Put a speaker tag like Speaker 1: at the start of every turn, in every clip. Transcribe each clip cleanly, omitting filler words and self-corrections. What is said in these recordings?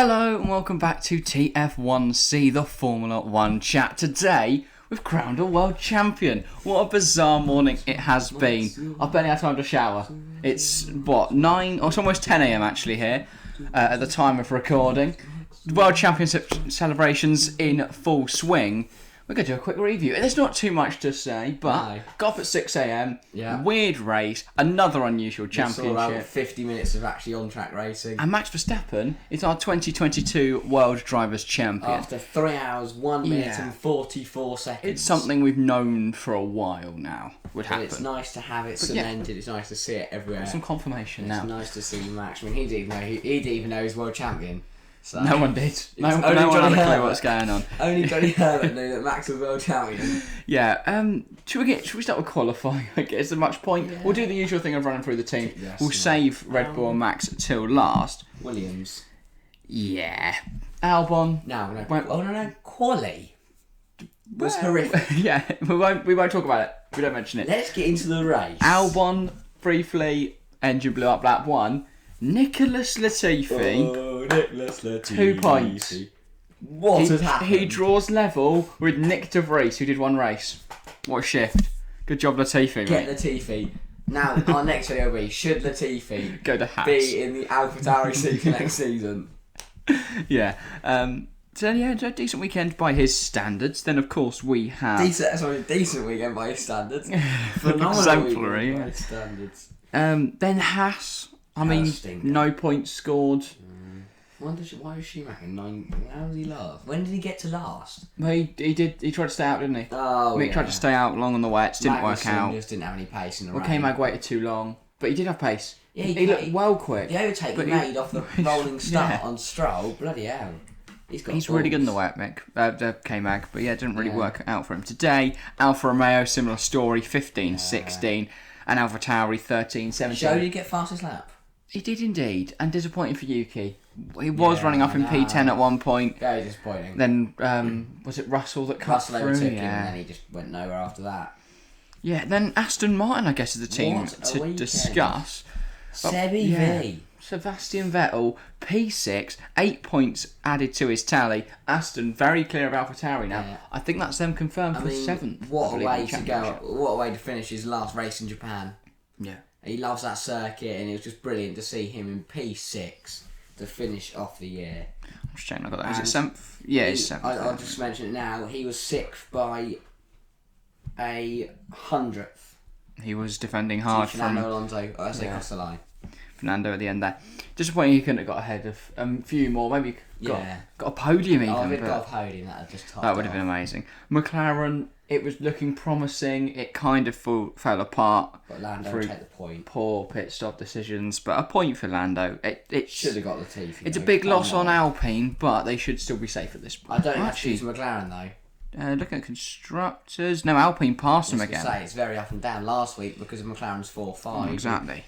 Speaker 1: Hello and welcome back to TF1C, the Formula 1 chat. Today, we've crowned a world champion. What a bizarre morning it has been. I've barely had time to shower. It's, 9, or it's almost 10 a.m. actually here, at the time of recording. World Championship celebrations in full swing. We're going to do a quick review. There's not too much to say, but got up at 6 a.m.
Speaker 2: Yeah.
Speaker 1: Weird race, another unusual championship.
Speaker 2: Saw about 50 minutes of actually on-track racing.
Speaker 1: And Max Verstappen is our 2022 World Drivers' Champion.
Speaker 2: After 3 hours, 1 minute and 44 seconds.
Speaker 1: It's something we've known for a while now would happen.
Speaker 2: It's nice to have it cemented. Yeah. It's nice to see it everywhere.
Speaker 1: Some confirmation now.
Speaker 2: It's nice to see Max. I mean, he didn't even know he's world champion.
Speaker 1: So no one did. No one had a clue what's going on.
Speaker 2: Only Johnny Herbert knew that Max was world champion.
Speaker 1: Yeah. Should we start with qualifying? I guess the much point. Yeah. We'll do the usual thing of running through the team. Yes, we'll save Red Bull and Max till last.
Speaker 2: Williams.
Speaker 1: Yeah. Albon.
Speaker 2: No. Quali was horrific.
Speaker 1: Yeah. We won't talk about it. We don't mention it.
Speaker 2: Let's get into the race.
Speaker 1: Albon briefly engine blew up lap 1. Nicholas Latifi.
Speaker 2: Nicholas Latifi.
Speaker 1: 2 points.
Speaker 2: What has happened?
Speaker 1: He draws level with Nick De Vries, who did one race. What a shift. Good job, Latifi.
Speaker 2: Get Latifi. Now, our next video will be, should Latifi
Speaker 1: go to Haas.
Speaker 2: Be in the AlphaTauri seat next season?
Speaker 1: Yeah. So a decent weekend by his standards. Then, of course, we have...
Speaker 2: Decent weekend by his standards. Phenomenal
Speaker 1: exemplary
Speaker 2: weekend by his standards.
Speaker 1: Then Haas. I mean, no points scored.
Speaker 2: Why was Schumacher 9? How was he last? When did he get to last?
Speaker 1: Well, he did. He tried to stay out, didn't he?
Speaker 2: Oh,
Speaker 1: Mick tried to stay out long on the wets. Didn't work out.
Speaker 2: Just didn't have any pace in the rain.
Speaker 1: K-Mag waited too long, but he did have pace.
Speaker 2: Yeah,
Speaker 1: he looked well quick.
Speaker 2: The overtake he made off the rolling start on Stroll. Bloody hell. He's
Speaker 1: really good in the wet, Mick. K-Mag, but yeah, it didn't really work out for him today. Alfa Romeo, similar story, 15, 16, and AlphaTauri 13, 17.
Speaker 2: Joe, did he get fastest lap?
Speaker 1: He did indeed, and disappointing for Yuki. He was running up in P10 at one point.
Speaker 2: Very disappointing.
Speaker 1: Then, was it Russell that cut through?
Speaker 2: Overtook him, and then he just went nowhere after that.
Speaker 1: Yeah, then Aston Martin, I guess, is the team to discuss.
Speaker 2: V.
Speaker 1: Sebastian Vettel, P6, 8 points added to his tally. Aston very clear of AlphaTauri now. Yeah. I think that's them confirmed for 7th.
Speaker 2: What a way to go! What a way to finish his last race in Japan.
Speaker 1: Yeah.
Speaker 2: He loves that circuit, and it was just brilliant to see him in P6 to finish off the year.
Speaker 1: I'm just checking. I got that. Is it 7th? Yeah, it's 7th.
Speaker 2: I'll just mention it now. He was 6th by a 100th.
Speaker 1: He was defending hard from
Speaker 2: Fernando Alonso as they crossed the line.
Speaker 1: Fernando at the end there. Disappointing he couldn't have got ahead of a few more. Maybe got a podium even.
Speaker 2: Oh, if it got a podium, that
Speaker 1: would have been amazing. McLaren, it was looking promising. It kind of fell apart.
Speaker 2: But Lando take the point.
Speaker 1: Poor pit stop decisions, but a point for Lando. It
Speaker 2: should have got the teeth.
Speaker 1: It's a big loss on Alpine, but they should still be safe at this point.
Speaker 2: I don't actually to McLaren though.
Speaker 1: Looking at constructors, no, Alpine passed them again.
Speaker 2: It's very up and down last week because of McLaren's 4-5.
Speaker 1: Exactly.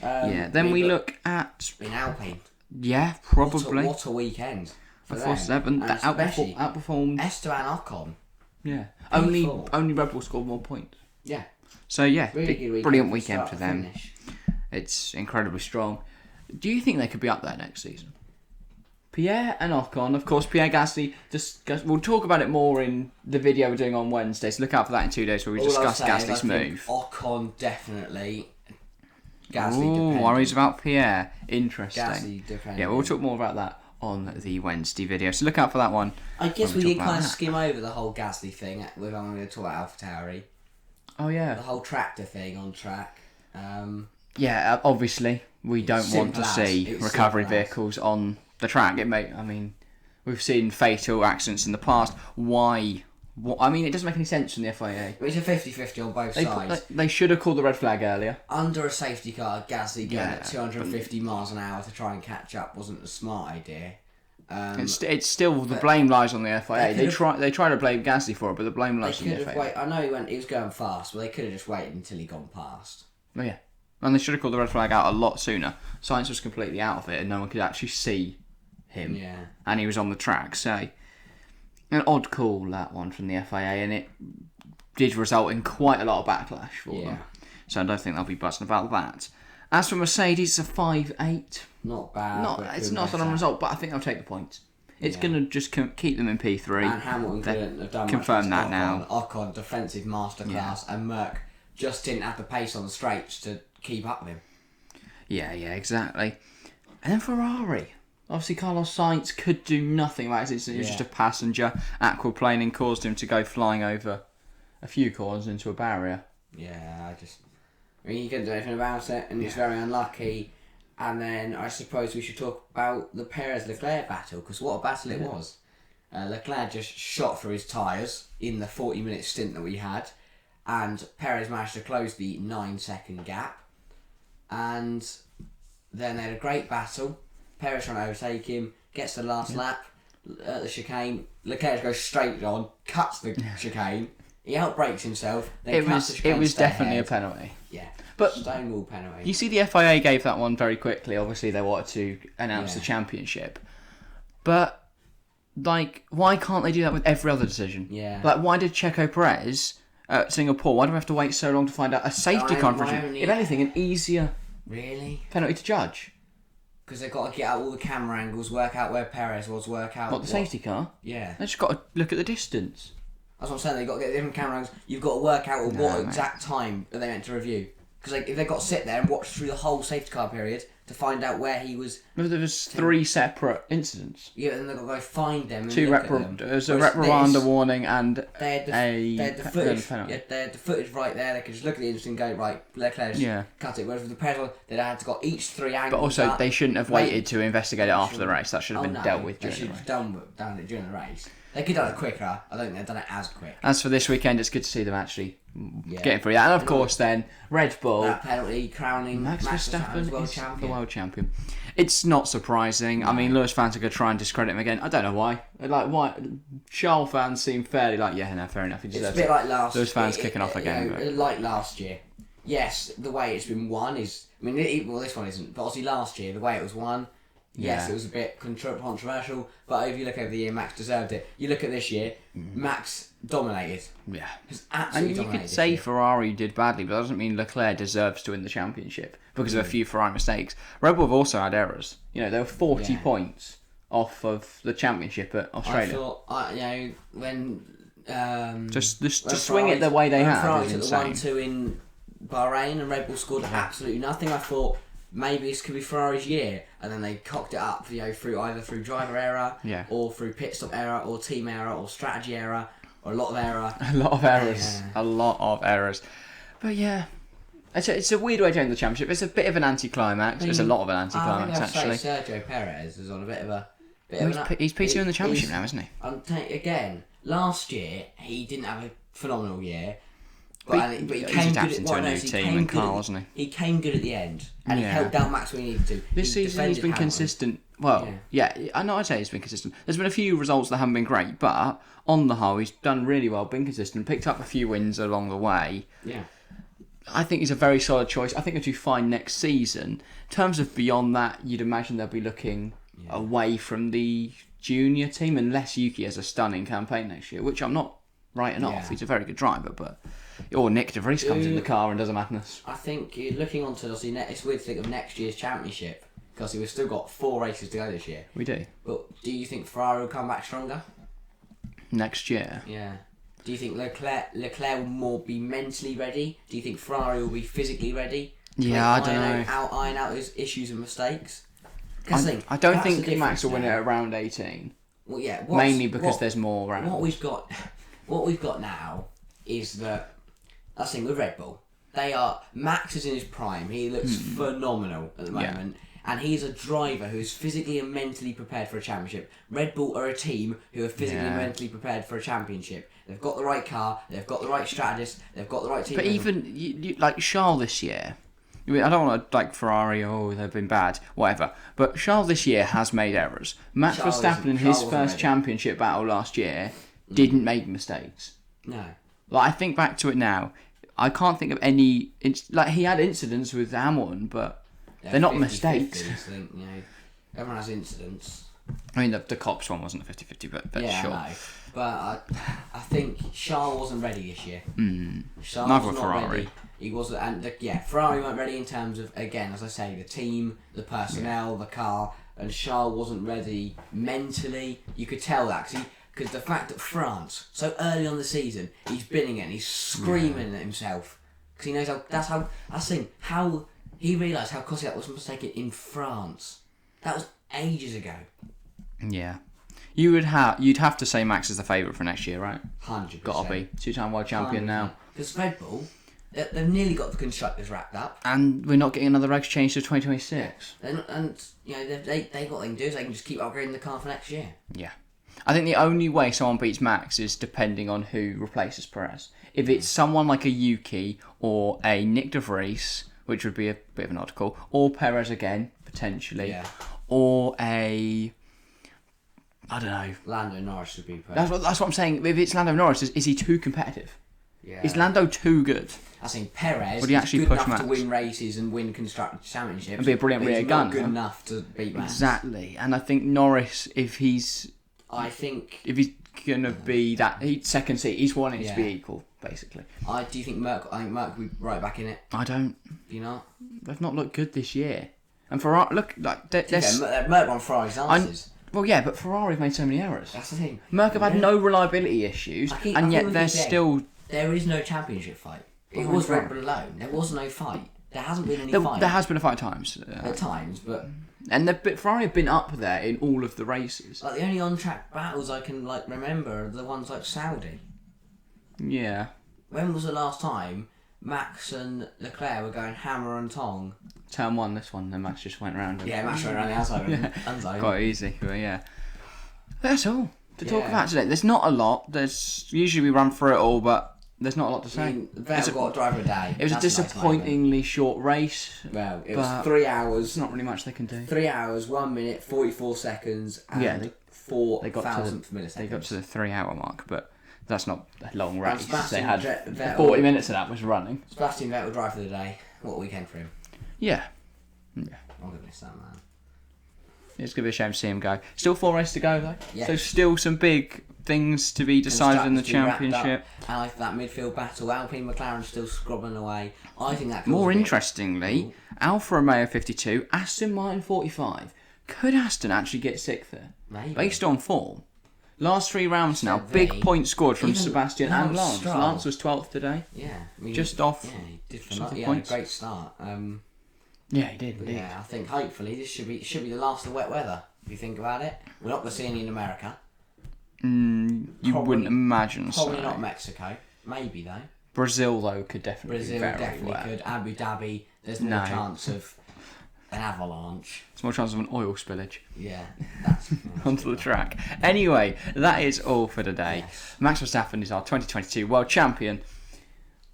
Speaker 1: Then we look at
Speaker 2: in Alpine.
Speaker 1: Yeah, probably.
Speaker 2: What a weekend.
Speaker 1: For 4-7, that outperformed
Speaker 2: Esteban Ocon.
Speaker 1: Yeah, only Red Bull scored more points.
Speaker 2: Yeah.
Speaker 1: So yeah,
Speaker 2: really
Speaker 1: brilliant weekend for them. It's incredibly strong. Do you think they could be up there next season? Pierre and Ocon, of course. Pierre Gasly. We'll talk about it more in the video we're doing on Wednesday. So look out for that in 2 days where we discuss Gasly's move.
Speaker 2: Ocon definitely. Gasly
Speaker 1: worries about Pierre. Interesting.
Speaker 2: Gasly depending.
Speaker 1: Yeah, we'll talk more about that on the Wednesday video. So look out for that one.
Speaker 2: I guess we did kind of skim over the whole Gasly thing with I'm going to talk about AlphaTauri.
Speaker 1: Oh yeah.
Speaker 2: The whole tractor thing on track.
Speaker 1: Yeah, obviously we don't want to see recovery vehicles on the track. We've seen fatal accidents in the past. Why? It doesn't make any sense from the FIA.
Speaker 2: It's a 50-50 on both sides.
Speaker 1: They should have called the red flag earlier.
Speaker 2: Under a safety car, Gasly going at 250 miles an hour to try and catch up wasn't a smart idea.
Speaker 1: It's still the blame lies on the FIA. They try to blame Gasly for it, but the blame lies on the FIA.
Speaker 2: I know he was going fast, but they could have just waited until he'd gone past.
Speaker 1: Oh yeah, and they should have called the red flag out a lot sooner. Sainz was completely out of it, and no one could actually see him.
Speaker 2: Yeah,
Speaker 1: and he was on the track. So an odd call, that one from the FIA, and it did result in quite a lot of backlash for them. So I don't think they'll be buzzing about that. As for Mercedes, it's a 5-8.
Speaker 2: Not bad.
Speaker 1: It's not a result, but I think I'll take the points. It's going to just keep them in P3.
Speaker 2: And Hamilton couldn't have done
Speaker 1: confirm
Speaker 2: much
Speaker 1: that now.
Speaker 2: Ocon, defensive masterclass, and Merck just didn't have the pace on the straights to keep up with him.
Speaker 1: Yeah, exactly. And then Ferrari. Obviously, Carlos Sainz could do nothing about it. He was just a passenger. Aquaplaning caused him to go flying over a few corners into a barrier.
Speaker 2: Yeah, he couldn't do anything about it, and he's very unlucky. And then I suppose we should talk about the Perez-Leclerc battle, because what a battle it was. Leclerc just shot through his tyres in the 40-minute stint that we had, and Perez managed to close the 9-second gap. And then they had a great battle. Perez trying to overtake him, gets the last lap at the chicane. Leclerc goes straight on, cuts the chicane. He outbrakes himself. Then
Speaker 1: It was definitely a penalty.
Speaker 2: Yeah,
Speaker 1: but
Speaker 2: stonewall penalty.
Speaker 1: You see, the FIA gave that one very quickly. Obviously, they wanted to announce the championship. But, why can't they do that with every other decision?
Speaker 2: Yeah.
Speaker 1: Why did Checo Perez at Singapore, why do we have to wait so long to find out a safety car infraction? If anything, an easier penalty to judge.
Speaker 2: Because they've got to get out all the camera angles, work out where Perez was, work out...
Speaker 1: What, the safety car?
Speaker 2: Yeah.
Speaker 1: They just got to look at the distance.
Speaker 2: That's what I'm saying, they've got to get different camera angles. You've got to work out what exact time are they meant to review. Because if they've got to sit there and watch through the whole safety car period to find out where he was...
Speaker 1: Remember, there was 3 separate incidents.
Speaker 2: Yeah, and they've got to go find them and
Speaker 1: 2 there's a reprimand warning and
Speaker 2: they had the footage. Yeah, they had the footage right there. They could just look at the incident and go, right, Leclerc cut it. Whereas with the pedal, they'd had to got each 3 angles.
Speaker 1: But also, they shouldn't have waited to investigate it after the race. That should have been dealt with during the race.
Speaker 2: They should have done it during the race. They could have done it quicker. I don't think they've done it as quick.
Speaker 1: As for this weekend, it's good to see them actually getting through that. And of course, then Red Bull.
Speaker 2: That penalty crowning Max Verstappen as
Speaker 1: the world champion. It's not surprising. No. I mean, Lewis fans are going to try and discredit him again. I don't know why. Why? Charles fans seem fairly fair enough. He deserves
Speaker 2: it's a bit like last.
Speaker 1: Lewis fans kicking off again.
Speaker 2: Like last year. Yes, the way it's been won is. I mean, this one isn't. But obviously, last year the way it was won. Yes, it was a bit controversial, but if you look over the year, Max deserved it. You look at this year, Max dominated.
Speaker 1: Yeah.
Speaker 2: He's absolutely dominated.
Speaker 1: And you could say Ferrari did badly, but that doesn't mean Leclerc deserves to win the championship because of a few Ferrari mistakes. Red Bull have also had errors. There were 40 points off of the championship at Australia.
Speaker 2: I thought, when...
Speaker 1: just to swing it the way they have
Speaker 2: Ferrari
Speaker 1: is
Speaker 2: took
Speaker 1: insane.
Speaker 2: the 1-2 in Bahrain and Red Bull scored absolutely nothing. I thought... Maybe this could be Ferrari's year, and then they cocked it up, either through driver error, or through pit stop error, or team error, or strategy error, or a lot of error.
Speaker 1: A lot of errors. Yeah. A lot of errors. But yeah, it's a weird way to end the championship. It's a bit of an anticlimax. It's a lot of an anticlimax, actually.
Speaker 2: Sergio Perez is on a bit of a...
Speaker 1: He's P2 in the championship now, isn't he?
Speaker 2: Again, last year he didn't have a phenomenal year. But he
Speaker 1: came good at a new team and car, wasn't he?
Speaker 2: He came good at the end, and he helped out Max when he needed to.
Speaker 1: This season he's been consistent. Well, I know I'd say he's been consistent. There's been a few results that haven't been great, but on the whole, he's done really well, been consistent, picked up a few wins along the way.
Speaker 2: Yeah.
Speaker 1: I think he's a very solid choice. I think he'll do fine next season. In terms of beyond that, you'd imagine they'll be looking away from the junior team, unless Yuki has a stunning campaign next year, which I'm not writing off. He's a very good driver, but... Or Nick De Vries comes in the car and does a madness.
Speaker 2: I think looking on to it's weird to think of next year's championship because we've still got 4 races to go this year.
Speaker 1: We do.
Speaker 2: But do you think Ferrari will come back stronger
Speaker 1: next year?
Speaker 2: Yeah. Do you think Leclerc will more be mentally ready? Do you think Ferrari will be physically ready?
Speaker 1: Yeah, I don't know.
Speaker 2: Iron out those issues and mistakes.
Speaker 1: I don't think Max will win it at round 18.
Speaker 2: Well, yeah.
Speaker 1: Mainly because there's more rounds.
Speaker 2: What we've got now is that. That's the thing with Red Bull. Max is in his prime. He looks phenomenal at the moment. And he's a driver who is physically and mentally prepared for a championship. Red Bull are a team who are physically and mentally prepared for a championship. They've got the right car, they've got the right strategist, they've got the right team.
Speaker 1: But even, like Charles this year, I don't want to, Ferrari, they've been bad, whatever. But Charles this year has made errors. Max Verstappen in his first championship battle last year didn't make mistakes.
Speaker 2: No.
Speaker 1: I think back to it now, I can't think of any... he had incidents with Hamilton, but they're not mistakes.
Speaker 2: Everyone has incidents.
Speaker 1: I mean, the cops one wasn't a 50-50, but
Speaker 2: yeah,
Speaker 1: sure.
Speaker 2: No. But I think Charles wasn't ready this year.
Speaker 1: Neither was Ferrari.
Speaker 2: Ready. He wasn't, and Ferrari weren't ready in terms of, again, as I say, the team, the personnel, the car, and Charles wasn't ready mentally. You could tell that because the fact that France, so early on the season, he's binning it and he's screaming at himself because he knows how he realised how costly that was mistaken in France. That was ages ago.
Speaker 1: Yeah. You'd have to say Max is the favourite for next year, right?
Speaker 2: 100%.
Speaker 1: Gotta be. 2-time world champion 100%. Now.
Speaker 2: Because Red Bull, they've nearly got the constructors wrapped up.
Speaker 1: And we're not getting another regs change to 2026.
Speaker 2: They got what they can do is they can just keep upgrading the car for next year.
Speaker 1: Yeah. I think the only way someone beats Max is depending on who replaces Perez. If it's someone like a Yuki or a Nick de Vries, which would be a bit of an odd call, or Perez again, potentially, or a... I don't know.
Speaker 2: Lando Norris would be
Speaker 1: perfect. That's what I'm saying. If it's Lando Norris, is he too competitive?
Speaker 2: Yeah.
Speaker 1: Is Lando too good?
Speaker 2: I think Perez
Speaker 1: would he actually
Speaker 2: is good
Speaker 1: push
Speaker 2: enough
Speaker 1: Max?
Speaker 2: To win races and win constructors championships.
Speaker 1: And be a brilliant rear gun.
Speaker 2: Good enough to beat Max.
Speaker 1: Exactly. And I think Norris, if he's gonna be that second seat, he's wanting it to be equal, basically.
Speaker 2: Do you think Merc? I think Merc will be right back in it.
Speaker 1: I don't.
Speaker 2: Do you not?
Speaker 1: They've not looked good this year. And Ferrari, look like
Speaker 2: Merc on Ferrari's answers.
Speaker 1: Well, yeah, but Ferrari've made so many errors.
Speaker 2: That's the thing.
Speaker 1: Merc have had no reliability issues, and yet they're still...
Speaker 2: There is no championship fight. It was Red Bull alone. There was no fight. There hasn't been any fight.
Speaker 1: There has been a fight at times.
Speaker 2: At times, but...
Speaker 1: And Ferrari have been up there in all of the races.
Speaker 2: Like, the only on-track battles I can remember are the ones like Saudi.
Speaker 1: Yeah.
Speaker 2: When was the last time Max and Leclerc were going hammer and tong?
Speaker 1: Turn 1, this one, then Max just went around.
Speaker 2: Max went around the outside.
Speaker 1: Quite easy, but yeah. That's all to talk about today. There's not a lot. Usually we run through it all, but there's not a lot to say.
Speaker 2: I mean, Vettel got driver of the day.
Speaker 1: It was a disappointingly short race.
Speaker 2: Well, it was 3 hours.
Speaker 1: There's not really much they can do.
Speaker 2: 3 hours, 1 minute, 44 seconds, and 4,000th milliseconds.
Speaker 1: They got to the 3 hour mark, but that's not a long race. They
Speaker 2: had
Speaker 1: had 40 minutes of that was running.
Speaker 2: Sebastian Vettel driver of the day. What a weekend for him.
Speaker 1: Yeah.
Speaker 2: I'm going to miss that, man.
Speaker 1: It's going to be a shame to see him go. Still 4 races to go, though.
Speaker 2: Yeah.
Speaker 1: So still some big things to be decided in the championship.
Speaker 2: And I think that midfield battle, Alpine McLaren still scrubbing away. I think that
Speaker 1: more interestingly, Alfa Romeo 52, Aston Martin 45. Could Aston actually get 6th there?
Speaker 2: Maybe.
Speaker 1: Based on form. Last 3 rounds now, big points scored from Sebastian and Lance. Lance was 12th today.
Speaker 2: Yeah.
Speaker 1: Just off.
Speaker 2: Yeah, he did a great start.
Speaker 1: Yeah, he did.
Speaker 2: Yeah, I think hopefully this should be the last of wet weather. If you think about it, we're not going to see any in America.
Speaker 1: Wouldn't imagine so.
Speaker 2: Probably not Mexico. Maybe though.
Speaker 1: Brazil though could definitely.
Speaker 2: Brazil definitely could. Abu Dhabi. There's more chance of an avalanche.
Speaker 1: There's more chance of an oil spillage.
Speaker 2: Yeah, that's
Speaker 1: onto the track. Anyway, that is all for today. Yes. Max Verstappen is our 2022 world champion.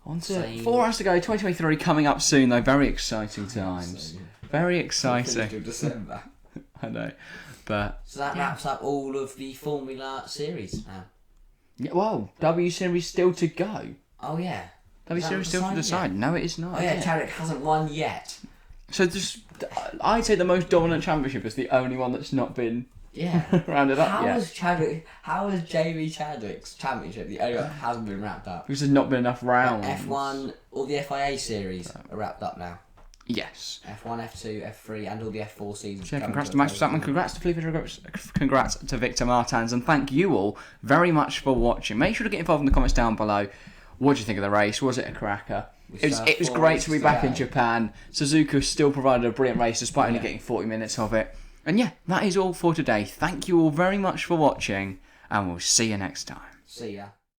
Speaker 1: On to 4 hours to go. 2023 coming up soon though. Very exciting times. Very exciting.
Speaker 2: Till December.
Speaker 1: I know, but
Speaker 2: so that wraps up all of the Formula Series now.
Speaker 1: Yeah, well, W Series still to go.
Speaker 2: Oh yeah.
Speaker 1: W Series still to decide. No, it is not.
Speaker 2: Oh yeah, Chadwick hasn't won yet.
Speaker 1: So I'd say the most dominant championship is the only one that's not been rounded up yet.
Speaker 2: How is Jamie Chadwick's championship the only one that hasn't been wrapped up?
Speaker 1: Because there's not been enough rounds.
Speaker 2: F1, all the FIA series are wrapped up now.
Speaker 1: Yes.
Speaker 2: F1, F2, F3 and all the F4 seasons.
Speaker 1: So congrats to Max Verstappen, congrats to Felipe, congrats to Victor Martins, and thank you all very much for watching. Make sure to get involved in the comments down below. What do you think of the race? Was it a cracker? It was great to be back in Japan. Suzuka still provided a brilliant race despite only getting 40 minutes of it. And yeah, that is all for today. Thank you all very much for watching, and we'll see you next time.
Speaker 2: See ya.